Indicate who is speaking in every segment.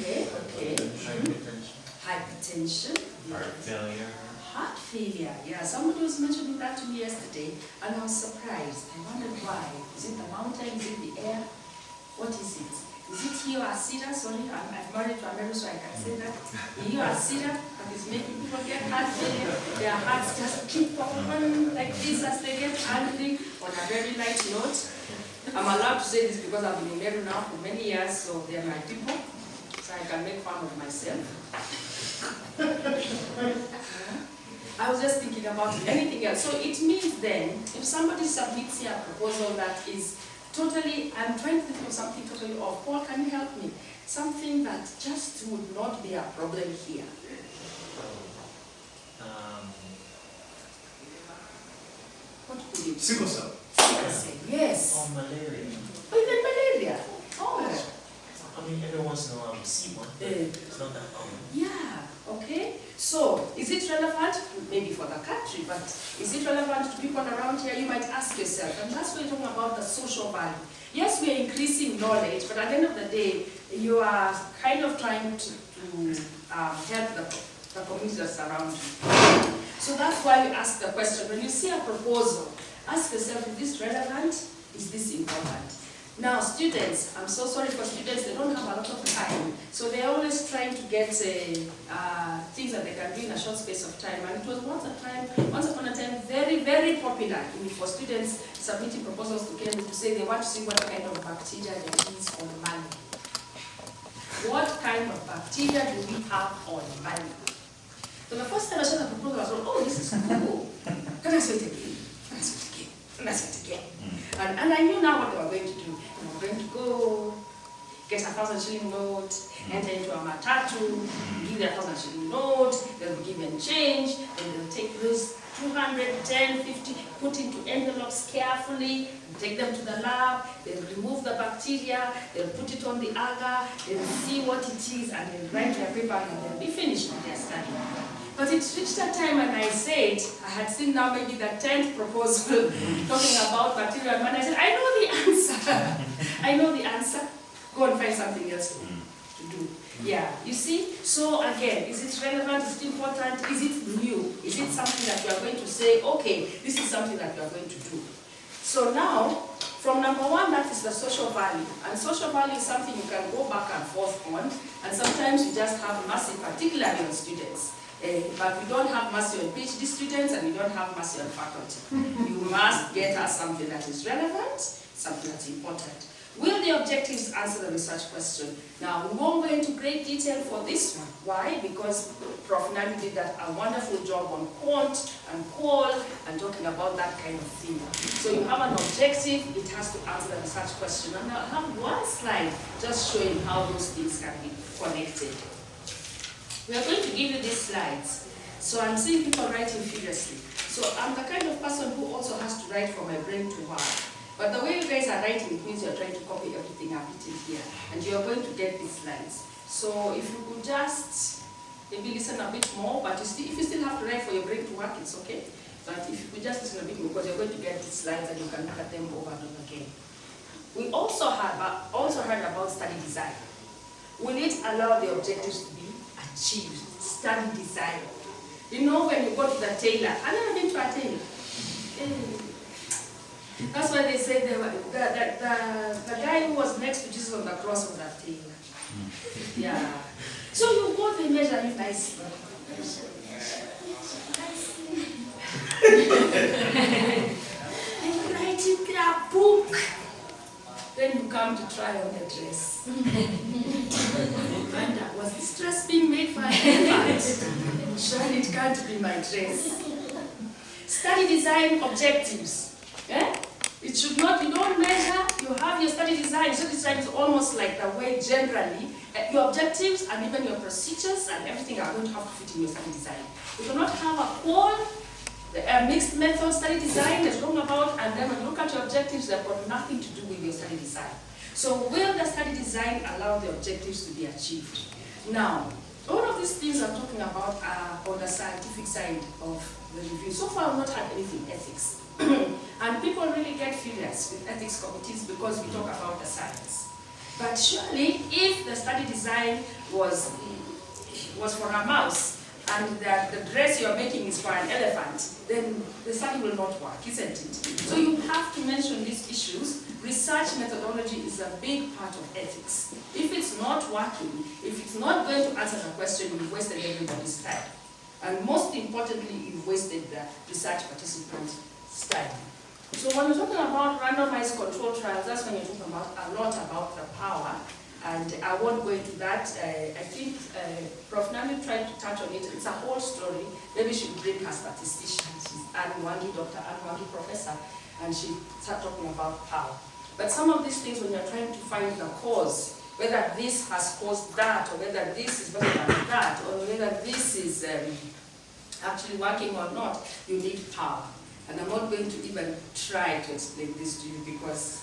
Speaker 1: Okay. Hypertension.
Speaker 2: Heart failure.
Speaker 1: Heart failure. Yeah, somebody was mentioning that to me yesterday, and I was surprised. I wondered why. Is it the mountain? Is it the air? What is it? Is it Iserc? Sorry, I'm married to a American, so I can say that. Iserc that is making people get heart failure. Their hearts just keep on like this as they get angry on a very light note. I'm allowed to say this because I've been in Meru now for many years, so they're my people, so I can make fun of myself. I was just thinking about anything else. So it means then, if somebody submits here a proposal that is totally, I'm trying to think of something totally off. Paul, can you help me? Something that just would not be a problem here. What could it be?
Speaker 3: Sickle cell.
Speaker 1: Sickle cell, yes.
Speaker 2: Oh, malaria.
Speaker 1: Oh, even malaria. Oh.
Speaker 2: I mean, every once in a while we see one, but it's not that common.
Speaker 1: Yeah, okay. So, is it relevant? Maybe for the country, but is it relevant to people around here? You might ask yourself, and that's why you're talking about the social value. Yes, we are increasing knowledge, but at the end of the day, you are kind of trying to help the community that surround you. So that's why you ask the question. When you see a proposal, ask yourself, is this relevant? Is this important? Now, students, I'm so sorry for students, they don't have a lot of time. So they're always trying to get things that they can do in a short space of time. And it was once upon a time, very, very popular for students submitting proposals to Cambridge to say they want to see what kind of bacteria there is on money. What kind of bacteria do we have on money? So the first time I saw the proposal, I was like, oh, this is cool. Can I say it again? Can I say it again? Can I say it again? And I knew now what they were going to do. They were going to go, get a 1,000 shilling note, enter into a matatu, give their 1,000 shilling note, they'll be given change, then they'll take those 200, 10, 50, put into envelopes carefully, take them to the lab, they'll remove the bacteria, they'll put it on the agar, they'll see what it is, and they'll write their paper, and they'll be finished with their study. But it reached a time when I said, I had seen now maybe the 10th proposal talking about bacteria, and I said, I know the answer. I know the answer. Go and find something else to do. Yeah, you see? So again, is it relevant? Is it important? Is it new? Is it something that you are going to say, okay, this is something that you are going to do? So now, from number one, that is the social value. And social value is something you can go back and forth on, and sometimes you just have mercy, particularly on students. But we don't have mercy on PhD students, and we don't have mercy on faculty. You must get us something that is relevant, something that's important. Will the objectives answer the research question? Now, we won't go into great detail for this one. Why? Because Prof. Nani did a wonderful job on quant and qual and talking about that kind of thing. So you have an objective, it has to answer the research question. And I'll have one slide just showing how those things can be connected. We are going to give you these slides. So I'm seeing people writing furiously. So I'm the kind of person who also has to write for my brain to work. But the way you guys are writing, it means you're trying to copy everything I've written here. And you're going to get these slides. So if you could just maybe listen a bit more, but if you still have to write for your brain to work, it's okay. But if you could just listen a bit more, because you're going to get these slides and you can look at them over and over again. We also heard about study design. Will it allow the objectives to be achieved? Study design. You know, when you go to the tailor, I've never been to a tailor. That's why they say the guy who was next to Jesus on the cross was that tailor. Yeah. So you go, they measure you nicely. And write in their book. Then you come to try on the dress. Wonder, was this dress being made for an infant? Surely it can't be my dress. Study design objectives. Eh? It should not, you don't measure, you have your study design. Study design is almost like the way generally, your objectives and even your procedures and everything are going to have to fit in your study design. You cannot have a qual, a mixed method study design is wrong about, and then when you look at your objectives, they've got nothing to do with your study design. So will the study design allow the objectives to be achieved? Now, all of these things I'm talking about are on the scientific side of the review. So far I've not had anything ethics. And people really get furious with ethics committees because we talk about the science. But surely, if the study design was for a mouse, and that the dress you're making is for an elephant, then the study will not work, isn't it? So you have to mention these issues. Research methodology is a big part of ethics. If it's not working, if it's not going to answer the question, you've wasted everybody's time. And most importantly, you've wasted the research participant's time. So when you're talking about randomized control trials, that's when you're talking about a lot about the power. And I won't go into that. I think Prof. Nami tried to touch on it. It's a whole story. Maybe she should bring her statistician. She's Anne Wangi, Dr. Anne Wangi, professor, and she started talking about power. But some of these things, when you're trying to find the cause, whether this has caused that, or whether this is better than that, or whether this is actually working or not, you need power. And I'm not going to even try to explain this to you because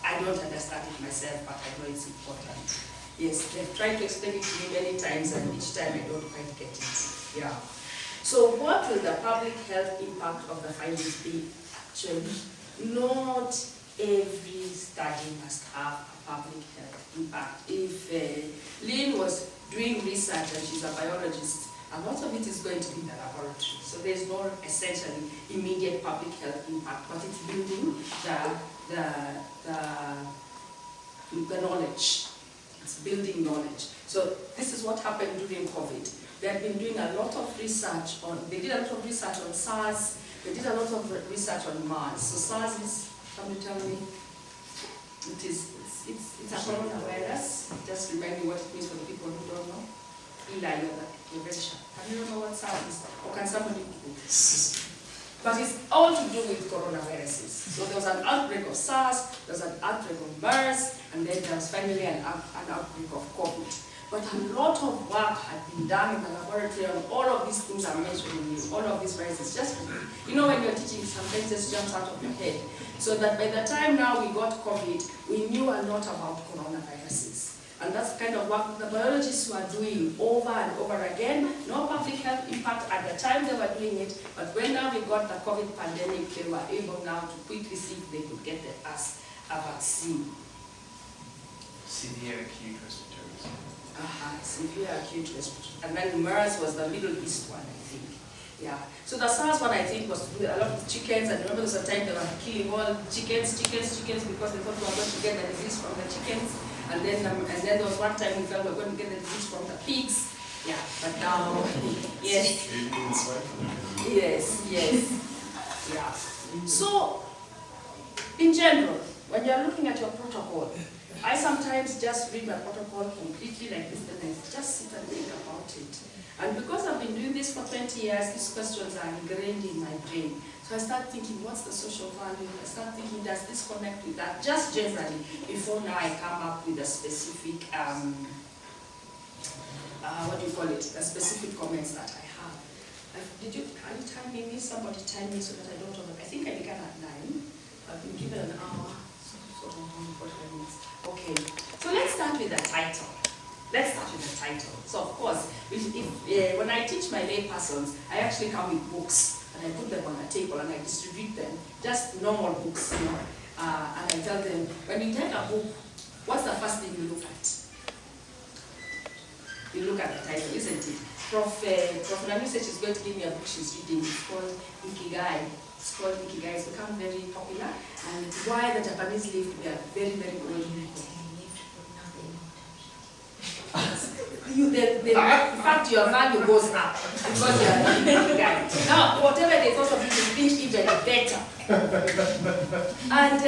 Speaker 1: I don't understand it myself, but I know it's important. Yes, they've tried to explain it to me many times, and each time I don't quite get it. Yeah. So what will the public health impact of the findings be? Actually, not every study must have a public health impact. If Lynn was doing research and she's a biologist, a lot of it is going to be in the laboratory. So there's no essentially immediate public health impact, but it's building the knowledge. It's building knowledge. So this is what happened during COVID. They have been doing a lot of research on, they did a lot of research on SARS, they did a lot of research on MERS. So SARS is, can you tell me? It's a coronavirus. Just remind me what it means for the people who don't know. Eli, you're very sharp. Have you know what SARS is? Or can somebody Google? But it's all to do with coronaviruses. So there was an outbreak of SARS, there was an outbreak of MERS, and then there was finally an outbreak of COVID. But a lot of work had been done in the laboratory on all of these things I'm mentioning you, all of these viruses. Just, you know, when you're teaching, sometimes just jumps out of your head. So that by the time now we got COVID, we knew a lot about coronaviruses. And that's the kind of work the biologists were doing over and over again. No public health impact at the time they were doing it, but when now we got the COVID pandemic, they were able now to quickly see if they could get us a vaccine.
Speaker 2: Severe acute respiratory syndrome.
Speaker 1: Severe acute respiratory. And then MERS was the Middle East one, I think. Yeah. So the SARS one, I think, was to do a lot of chickens. And remember there was a time they were killing all chickens because they thought we were going to get the disease from the chickens. And then there was one time we felt we were going to get the disease from the pigs. Yeah, but now, yes. Yes, yeah. So, in general, when you're looking at your protocol, I sometimes just read my protocol completely like this, and I just sit and think about it. And because I've been doing this for 20 years, these questions are ingrained in my brain. So I start thinking, what's the social value? I start thinking, does this connect with that? Just generally, before now I come up with a specific, what do you call it? The specific comments that I have. Are you timing me? Somebody time me so that I don't over. I think I began at 9. I've been given an hour. So 45 minutes. Okay. So let's start with the title. So of course, when I teach my lay persons, I actually come with books. And I put them on a table and I distribute them, just normal books, you know. And I tell them, when you take a book, what's the first thing you look at? You look at the title, isn't it? Prof. Nami said she's going to give me a book she's reading. It's called Ikigai. It's become very popular. And it's why the Japanese live to be a very, very good people. In fact, your value goes up because you are a guy. Now, whatever they thought of you, you think even better. And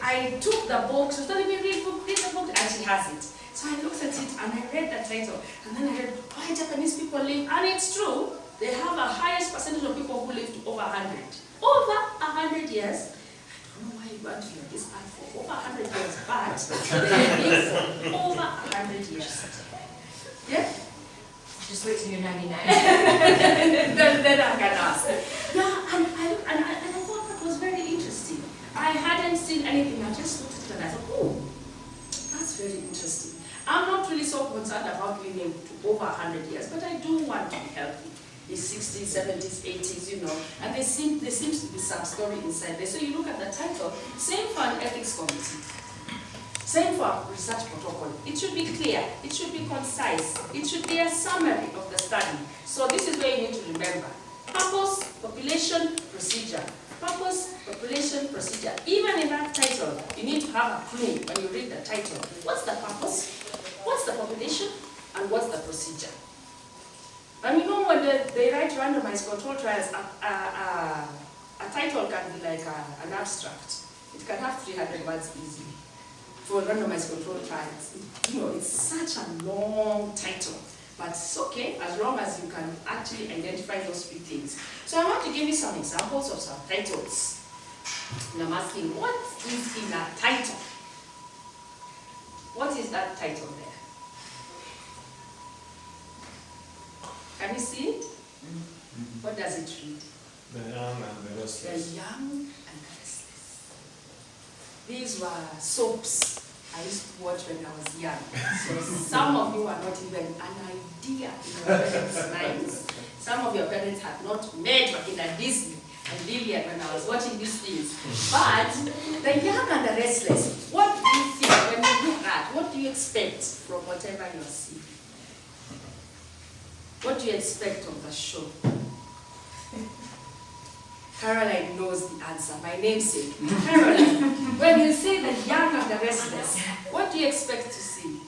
Speaker 1: I took the book, she was telling me, read the book, and she has it. So I looked at it and I read the title, and then I read why Japanese people live, and it's true. They have a highest percentage of people who live to over 100. Over 100 years. I don't know why you want to hear this part for over 100 years, but they live for over 100 years. Yeah?
Speaker 3: Just wait till you're 99.
Speaker 1: then I can ask. Yeah, and I thought that was very interesting. I hadn't seen anything. I just looked at it and I thought, oh, that's very interesting. I'm not really so concerned about living to over 100 years, but I do want to be healthy. The 60s, 70s, 80s, you know, and there seems to be some story inside there. So you look at the title, same for an ethics committee. Same for research protocol. It should be clear, it should be concise, it should be a summary of the study. So this is where you need to remember. Purpose, population, procedure. Purpose, population, procedure. Even in that title, you need to have a clue when you read the title. What's the purpose? What's the population? And what's the procedure? And you know when they write randomized control trials, a title can be like an abstract. It can have 300 words easily. For randomized control trials, you know, it's such a long title, but it's okay as long as you can actually identify those three things. So I want to give you some examples of some titles. And I'm asking, what is in a title? What is that title there? Can you see it? What does it read?
Speaker 2: The young and the
Speaker 1: The
Speaker 2: restless.
Speaker 1: young and the restless. These were soaps I used to watch when I was young. So some of you are not even an idea in your parents' minds. Some of your parents had not met Wakina Disney and Lillian when I was watching these things. But the young and the restless, what do you think when you look at, what do you expect from whatever you're seeing? What do you expect of the show? Caroline knows the answer, my namesake. Caroline, when you say the young and the restless, what do you expect to see?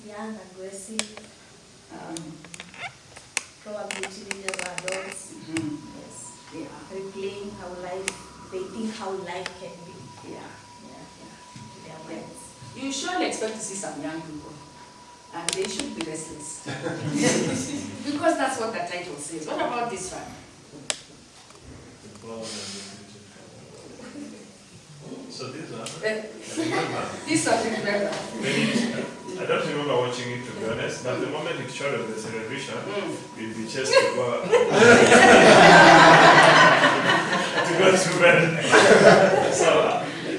Speaker 4: Young, aggressive, probably teenagers or adults. Yes.
Speaker 1: Yeah,
Speaker 4: Replaying how life, they think how life can be.
Speaker 1: yeah.
Speaker 4: To their minds.
Speaker 1: You surely expect to see some young people. And they should be restless. Because that's what the title says. What about this one?
Speaker 2: The brown and the beautiful. So this one,
Speaker 1: This one, remember.
Speaker 2: I don't remember watching it to be honest, but the moment it showed on the television, we'd be chased to go to bed. So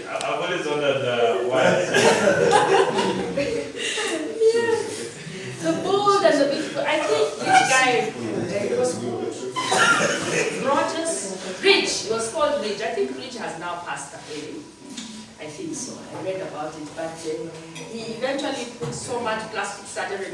Speaker 2: I've always wondered why.
Speaker 1: The bold and the beautiful. I think this guy was called Rogers. Rich. He was called Rich. I think Rich has now passed away. I think so. I read about it. But he eventually put so much plastic surgery